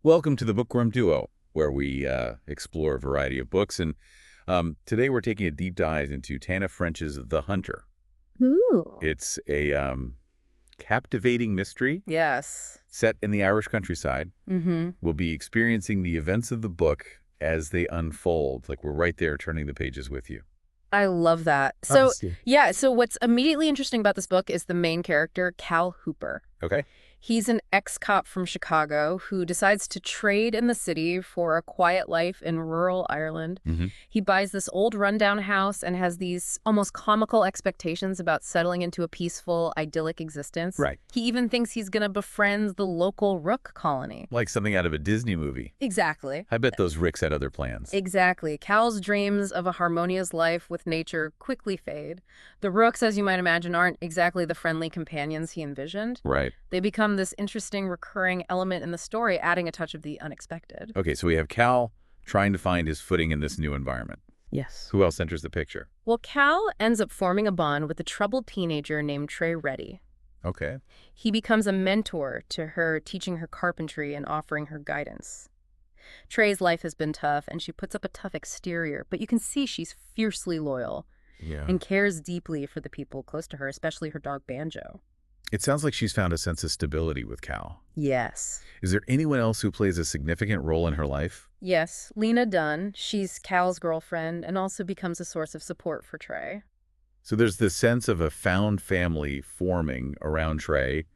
Welcome to the Bookworm Duo, where we explore a variety of books. And today we're taking a deep dive into Tana French's The Hunter. Ooh. It's a captivating mystery Yes. set in the Irish countryside. Mm-hmm. We'll be experiencing the events of the book as they unfold. Like we're right there turning the pages with you. I love that. So what's immediately interesting about this book is the main character, Cal Hooper. Okay? He's an ex-cop from Chicago who decides to trade in the city for a quiet life in rural Ireland. Mm-hmm. He buys this old rundown house and has these almost comical expectations about settling into a peaceful, idyllic existence. Right. He even thinks he's going to befriend the local rook colony. Like something out of a Disney movie. Exactly. I bet those Ricks had other plans. Exactly. Cal's dreams of a harmonious life with nature quickly fade. The rooks, as you might imagine, aren't exactly the friendly companions he envisioned. Right. They become this interesting recurring element in the story, adding a touch of the unexpected. Okay, so we have Cal trying to find his footing in this new environment. Yes. Who else enters the picture? Well, Cal ends up forming a bond with a troubled teenager named Trey Reddy. Okay. He becomes a mentor to her, teaching her carpentry and offering her guidance. Trey's life has been tough, and she puts up a tough exterior, but you can see she's fiercely loyal Yeah. and cares deeply for the people close to her, especially her dog Banjo. It sounds like she's found a sense of stability with Cal. Yes. Is there anyone else who plays a significant role in her life? Yes, Lena Dunn. She's Cal's girlfriend and also becomes a source of support for Trey. So there's this sense of a found family forming around Trey,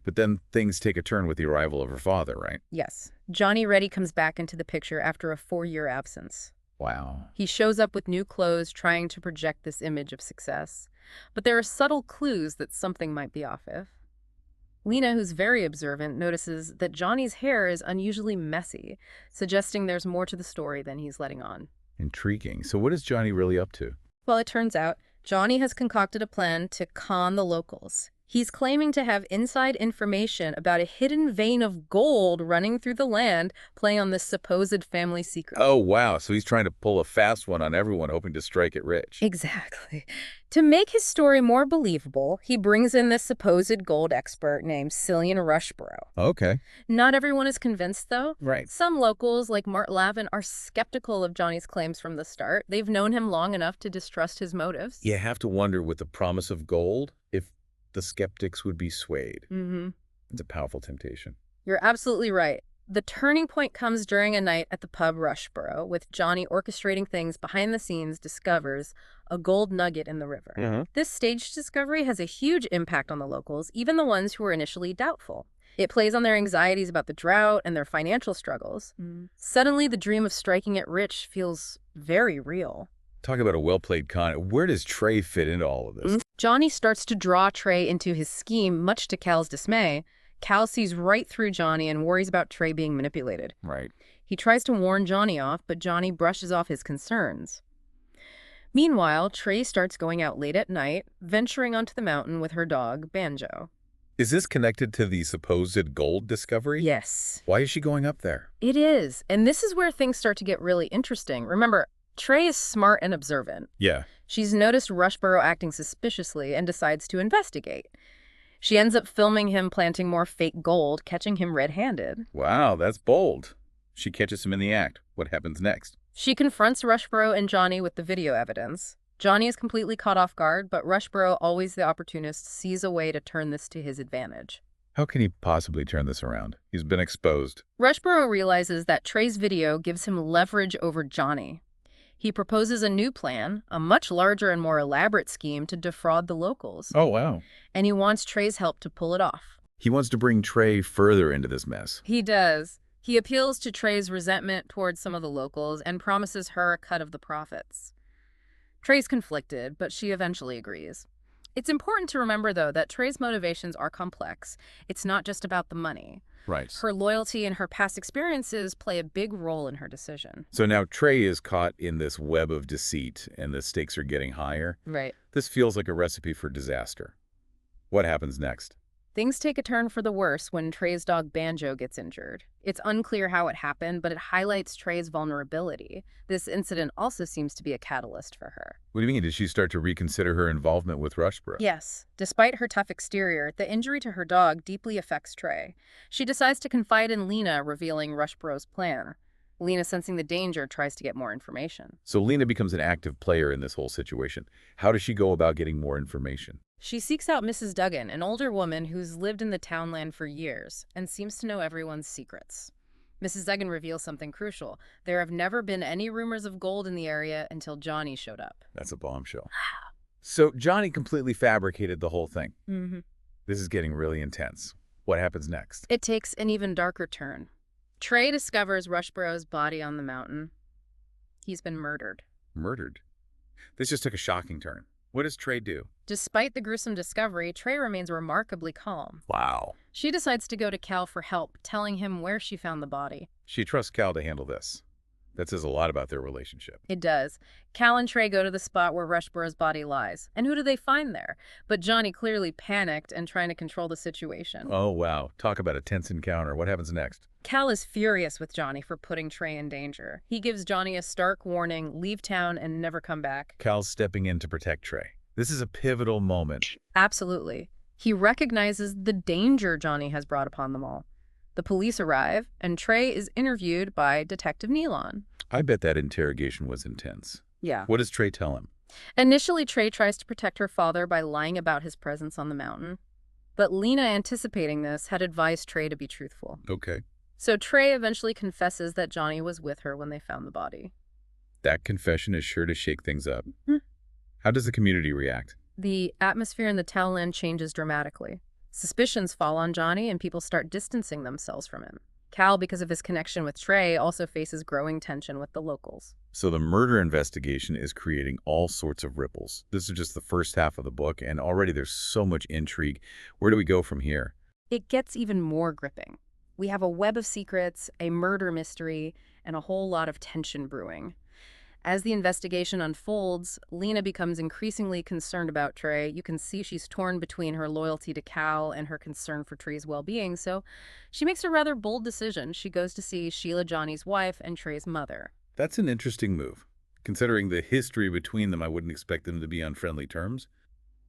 but then things take a turn with the arrival of her father, right? Yes. Johnny Reddy comes back into the picture after a 4-year absence. Wow. He shows up with new clothes, trying to project this image of success. But there are subtle clues that something might be off if. Lena, who's very observant, notices that Johnny's hair is unusually messy, suggesting there's more to the story than he's letting on. Intriguing. So what is Johnny really up to? Well, it turns out Johnny has concocted a plan to con the locals. He's claiming to have inside information about a hidden vein of gold running through the land, playing on this supposed family secret. Oh, wow. So he's trying to pull a fast one on everyone, hoping to strike it rich. Exactly. To make his story more believable, he brings in this supposed gold expert named Cillian Rushborough. Okay. Not everyone is convinced, though. Right. Some locals, like Mart Lavin, are skeptical of Johnny's claims from the start. They've known him long enough to distrust his motives. You have to wonder, with the promise of gold, if the skeptics would be swayed. Mm-hmm. It's a powerful temptation. You're absolutely right. The turning point comes during a night at the pub Rushborough, with Johnny orchestrating things behind the scenes, discovers a gold nugget in the river. Mm-hmm. This staged discovery has a huge impact on the locals, even the ones who were initially doubtful. It plays on their anxieties about the drought and their financial struggles. Suddenly, the dream of striking it rich feels very real. Talk about a well-played con. Where does Trey fit into all of this? Johnny starts to draw Trey into his scheme, much to Cal's dismay. Cal sees right through Johnny and worries about Trey being manipulated. Right. He tries to warn Johnny off, but Johnny brushes off his concerns. Meanwhile, Trey starts going out late at night, venturing onto the mountain with her dog, Banjo. Is this connected to the supposed gold discovery? Yes, Why is she going up there? it is. And this is where things start to get really interesting. Remember, Trey is smart and observant. Yeah. She's noticed Rushborough acting suspiciously and decides to investigate. She ends up filming him planting more fake gold, catching him red-handed. Wow, that's bold. She catches him in the act. What happens next? She confronts Rushborough and Johnny with the video evidence. Johnny is completely caught off guard, but Rushborough, always the opportunist, sees a way to turn this to his advantage. How can he possibly turn this around? He's been exposed. Rushborough realizes that Trey's video gives him leverage over Johnny. He proposes a new plan, a much larger and more elaborate scheme to defraud the locals. Oh, wow. And he wants Trey's help to pull it off. He wants to bring Trey further into this mess. He does. He appeals to Trey's resentment towards some of the locals and promises her a cut of the profits. Trey's conflicted, but she eventually agrees. It's important to remember, though, that Trey's motivations are complex. It's not just about the money. Right. Her loyalty and her past experiences play a big role in her decision. So now Trey is caught in this web of deceit, and the stakes are getting higher. Right. This feels like a recipe for disaster. What happens next? Things take a turn for the worse when Trey's dog Banjo gets injured. It's unclear how it happened, but it highlights Trey's vulnerability. This incident also seems to be a catalyst for her. What do you mean? Did she start to reconsider her involvement with Rushborough? Yes, despite her tough exterior, the injury to her dog deeply affects Trey. She decides to confide in Lena, revealing Rushborough's plan. Lena, sensing the danger, tries to get more information. So Lena becomes an active player in this whole situation. How does she go about getting more information? She seeks out Mrs. Duggan, an older woman who's lived in the townland for years and seems to know everyone's secrets. Mrs. Duggan reveals something crucial. There have never been any rumors of gold in the area until Johnny showed up. That's a bombshell. So Johnny completely fabricated the whole thing. Mm-hmm. This is getting really intense. What happens next? It takes an even darker turn. Trey discovers Rushborough's body on the mountain. He's been murdered. Murdered? This just took a shocking turn. What does Trey do? Despite the gruesome discovery, Trey remains remarkably calm. Wow. She decides to go to Cal for help, telling him where she found the body. She trusts Cal to handle this. That says a lot about their relationship. It does. Cal and Trey go to the spot where Rushborough's body lies. And who do they find there? But Johnny, clearly panicked and trying to control the situation. Oh, wow. Talk about a tense encounter. What happens next? Cal is furious with Johnny for putting Trey in danger. He gives Johnny a stark warning, leave town and never come back. Cal's stepping in to protect Trey. This is a pivotal moment. Absolutely. He recognizes the danger Johnny has brought upon them all. The police arrive, and Trey is interviewed by Detective Nealon. I bet that interrogation was intense. Yeah. What does Trey tell him? Initially, Trey tries to protect her father by lying about his presence on the mountain. But Lena, anticipating this, had advised Trey to be truthful. Okay. So Trey eventually confesses that Johnny was with her when they found the body. That confession is sure to shake things up. Hmm. How does the community react? The atmosphere in the townland changes dramatically. Suspicions fall on Johnny, and people start distancing themselves from him. Cal, because of his connection with Trey, also faces growing tension with the locals. So the murder investigation is creating all sorts of ripples. This is just the first half of the book, and already there's so much intrigue. Where do we go from here? It gets even more gripping. We have a web of secrets, a murder mystery, and a whole lot of tension brewing. As the investigation unfolds, Lena becomes increasingly concerned about Trey. You can see she's torn between her loyalty to Cal and her concern for Trey's well-being, so she makes a rather bold decision. She goes to see Sheila, Johnny's wife, and Trey's mother. That's an interesting move. Considering the history between them, I wouldn't expect them to be on friendly terms.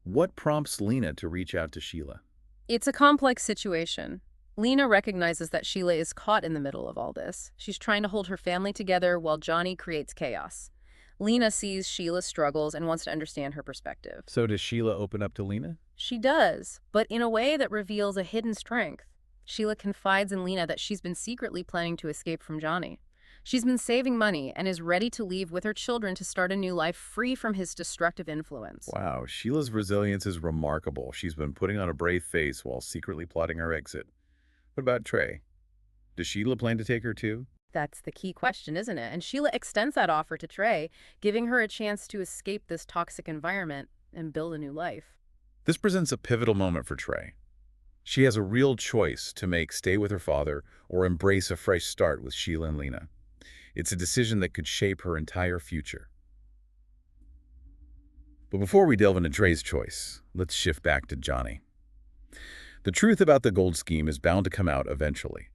What prompts Lena to reach out to Sheila? It's a complex situation. Lena recognizes that Sheila is caught in the middle of all this. She's trying to hold her family together while Johnny creates chaos. Lena sees Sheila's struggles and wants to understand her perspective. So does Sheila open up to Lena? She does, but in a way that reveals a hidden strength. Sheila confides in Lena that she's been secretly planning to escape from Johnny. She's been saving money and is ready to leave with her children to start a new life free from his destructive influence. Wow, Sheila's resilience is remarkable. She's been putting on a brave face while secretly plotting her exit. What about Trey? Does Sheila plan to take her too? That's the key question, isn't it? And Sheila extends that offer to Trey, giving her a chance to escape this toxic environment and build a new life. This presents a pivotal moment for Trey. She has a real choice to make: stay with her father or embrace a fresh start with Sheila and Lena. It's a decision that could shape her entire future. But before we delve into Trey's choice, let's shift back to Johnny. The truth about the gold scheme is bound to come out eventually.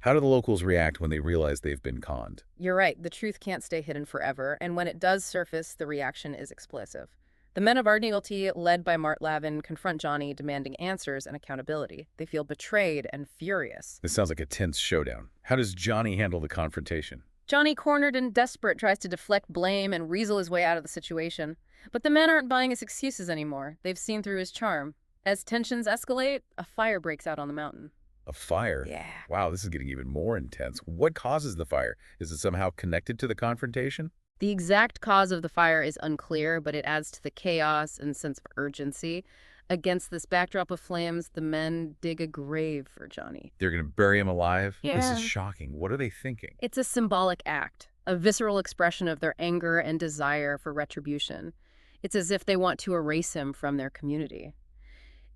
How do the locals react when they realize they've been conned? You're right, the truth can't stay hidden forever, and when it does surface, the reaction is explosive. The men of Ardnealty, led by Mart Lavin, confront Johnny, demanding answers and accountability. They feel betrayed and furious. This sounds like a tense showdown. How does Johnny handle the confrontation? Johnny, cornered and desperate, tries to deflect blame and weasel his way out of the situation. But the men aren't buying his excuses anymore. They've seen through his charm. As tensions escalate, a fire breaks out on the mountain. A fire? Yeah. Wow, this is getting even more intense. What causes the fire? Is it somehow connected to the confrontation? The exact cause of the fire is unclear, but it adds to the chaos and sense of urgency. Against this backdrop of flames, the men dig a grave for Johnny. They're going to bury him alive? Yeah. This is shocking. What are they thinking? It's a symbolic act, a visceral expression of their anger and desire for retribution. It's as if they want to erase him from their community.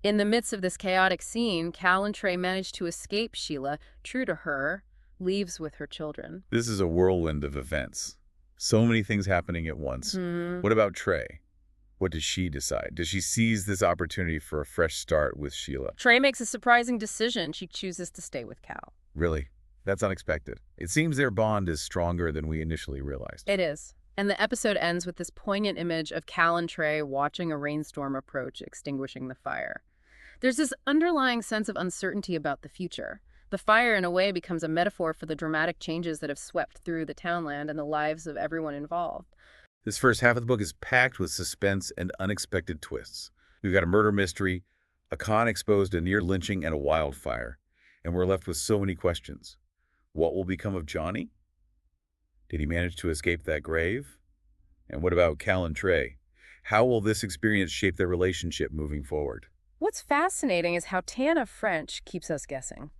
In the midst of this chaotic scene, Cal and Trey manage to escape. Sheila, true to her, leaves with her children. This is a whirlwind of events. So many things happening at once. What about Trey? What does she decide? Does she seize this opportunity for a fresh start with Sheila? Trey makes a surprising decision. She chooses to stay with Cal. Really? That's unexpected. It seems their bond is stronger than we initially realized. It is. And the episode ends with this poignant image of Cal and Trey watching a rainstorm approach, extinguishing the fire. There's this underlying sense of uncertainty about the future. The fire, in a way, becomes a metaphor for the dramatic changes that have swept through the townland and the lives of everyone involved. This first half of the book is packed with suspense and unexpected twists. We've got a murder mystery, a con exposed, a near lynching, and a wildfire. And we're left with so many questions. What will become of Johnny? Did he manage to escape that grave? And what about Cal and Trey? How will this experience shape their relationship moving forward? What's fascinating is how Tana French keeps us guessing.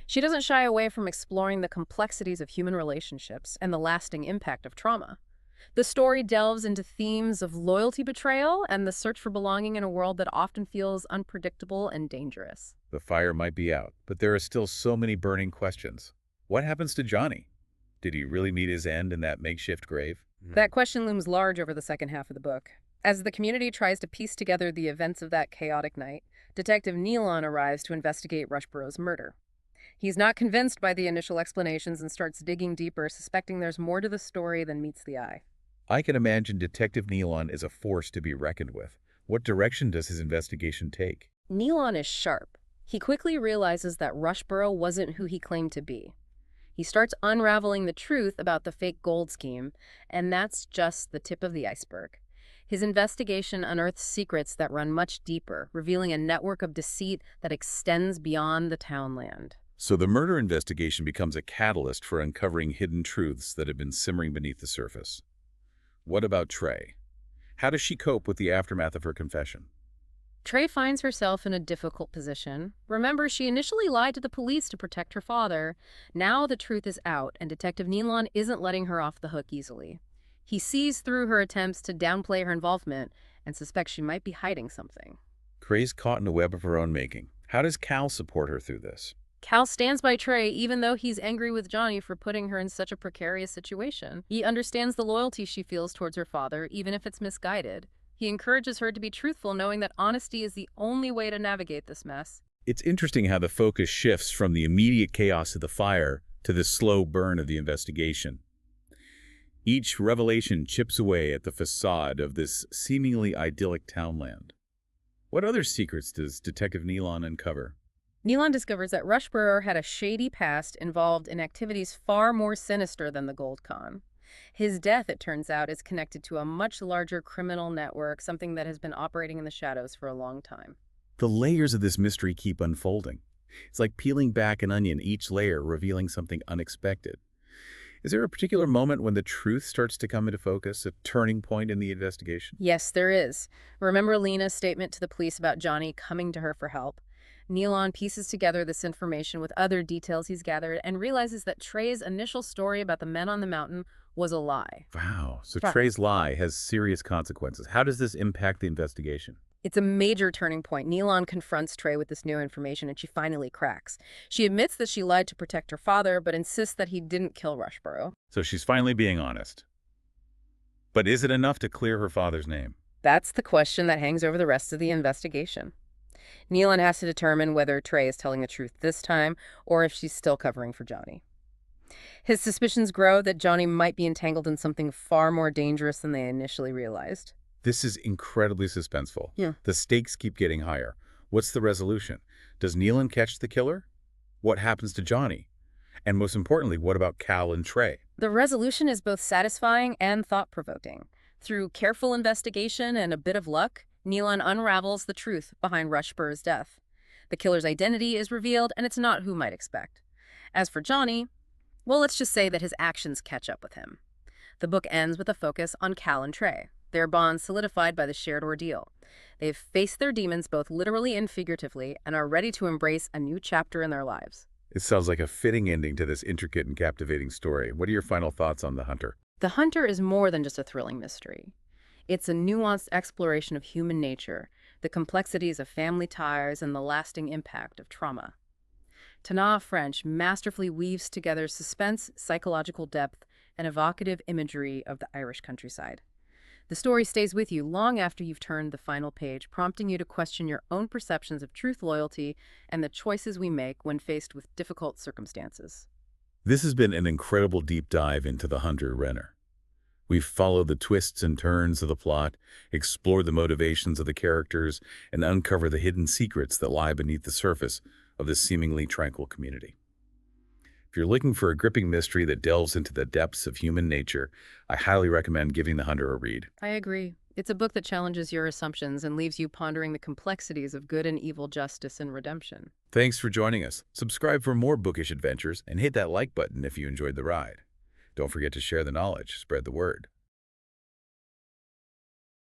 She doesn't shy away from exploring the complexities of human relationships and the lasting impact of trauma. The story delves into themes of loyalty betrayal and the search for belonging in a world that often feels unpredictable and dangerous. The fire might be out, but there are still so many burning questions. What happens to Johnny? Did he really meet his end in that makeshift grave? That question looms large over the second half of the book. As the community tries to piece together the events of that chaotic night, Detective Nealon arrives to investigate Rushborough's murder. He's not convinced by the initial explanations and starts digging deeper, suspecting there's more to the story than meets the eye. I can imagine Detective Nealon is a force to be reckoned with. What direction does his investigation take? Nealon is sharp. He quickly realizes that Rushborough wasn't who he claimed to be. He starts unraveling the truth about the fake gold scheme, and that's just the tip of the iceberg. His investigation unearths secrets that run much deeper, revealing a network of deceit that extends beyond the townland. So the murder investigation becomes a catalyst for uncovering hidden truths that have been simmering beneath the surface. What about Trey? How does she cope with the aftermath of her confession? Trey finds herself in a difficult position. Remember, she initially lied to the police to protect her father. Now the truth is out, and Detective Nealon isn't letting her off the hook easily. He sees through her attempts to downplay her involvement and suspects she might be hiding something. Trey's caught in a web of her own making. How does Cal support her through this? Cal stands by Trey even though he's angry with Johnny for putting her in such a precarious situation. He understands the loyalty she feels towards her father, even if it's misguided. He encourages her to be truthful, knowing that honesty is the only way to navigate this mess. It's interesting how the focus shifts from the immediate chaos of the fire to the slow burn of the investigation. Each revelation chips away at the facade of this seemingly idyllic townland. What other secrets does Detective Nealon uncover? Nealon discovers that Rushborough had a shady past involved in activities far more sinister than the gold con. His death, it turns out, is connected to a much larger criminal network, something that has been operating in the shadows for a long time. The layers of this mystery keep unfolding. It's like peeling back an onion, each layer revealing something unexpected. Is there a particular moment when the truth starts to come into focus, a turning point in the investigation? Yes, there is. Remember Lena's statement to the police about Johnny coming to her for help? Nealon pieces together this information with other details he's gathered and realizes that Trey's initial story about the men on the mountain was a lie. Wow, so Right. Trey's lie has serious consequences. How does this impact the investigation? It's a major turning point. Nealon confronts Trey with this new information and she finally cracks. She admits that she lied to protect her father, but insists that he didn't kill Rushborough. So she's finally being honest. But is it enough to clear her father's name? That's the question that hangs over the rest of the investigation. Nealon has to determine whether Trey is telling the truth this time or if she's still covering for Johnny. His suspicions grow that Johnny might be entangled in something far more dangerous than they initially realized. This is incredibly suspenseful. Yeah. The stakes keep getting higher. What's the resolution? Does Nealon catch the killer? What happens to Johnny? And most importantly, what about Cal and Trey? The resolution is both satisfying and thought-provoking. Through careful investigation and a bit of luck, Nealon unravels the truth behind Rushborough's death. The killer's identity is revealed, and it's not who might expect. As for Johnny, well, let's just say that his actions catch up with him. The book ends with a focus on Cal and Trey, their bond solidified by the shared ordeal. They've faced their demons both literally and figuratively and are ready to embrace a new chapter in their lives. It sounds like a fitting ending to this intricate and captivating story. What are your final thoughts on The Hunter? The Hunter is more than just a thrilling mystery. It's a nuanced exploration of human nature, the complexities of family ties, and the lasting impact of trauma. Tana French masterfully weaves together suspense, psychological depth, and evocative imagery of the Irish countryside. The story stays with you long after you've turned the final page, prompting you to question your own perceptions of truth, loyalty, and the choices we make when faced with difficult circumstances. This has been an incredible deep dive into The Hunter-Renner. We've followed the twists and turns of the plot, explored the motivations of the characters, and uncovered the hidden secrets that lie beneath the surface of this seemingly tranquil community. If you're looking for a gripping mystery that delves into the depths of human nature, I highly recommend giving The Hunter a read. I agree. It's a book that challenges your assumptions and leaves you pondering the complexities of good and evil, justice and redemption. Thanks for joining us. Subscribe for more bookish adventures and hit that like button if you enjoyed the ride. Don't forget to share the knowledge, spread the word.